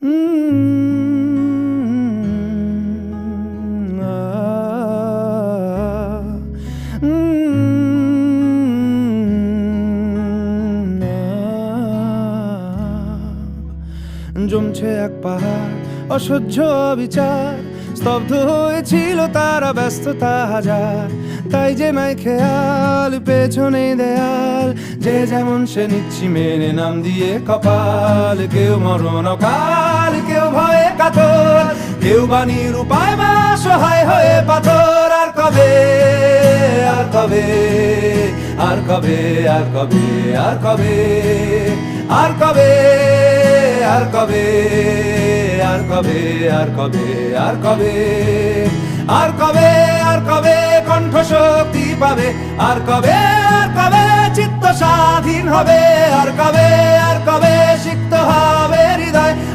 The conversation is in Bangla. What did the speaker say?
জমছে এক পাহাড় অসহ্য বিচার, স্তব্ধ হয়েছিল তারা, ব্যস্ততা হাজার। তাই যে নাই খেয়াল, পেছনে দেয়াল, যে যেমন সে নিচ্ছি মেনে নাম দিয়ে কপাল। কেউ মরণ কাল, কেউ ভয়ে কাতর, কেউ বাণীর উপায় বা সহায় হয়ে পাথর। আর কবে, আর কবে, আর কবে, আর কবে, আর কবে, আর কবে, আর কবে, আর কবে, আর কবে, আর কবে, আর কবে, আর কবে কণ্ঠ শক্তি পাবে? আর কবে, আর কবে চিত্ত স্বাধীন হবে? আর কবে, আর কবে সিক্ত হবে হৃদয়?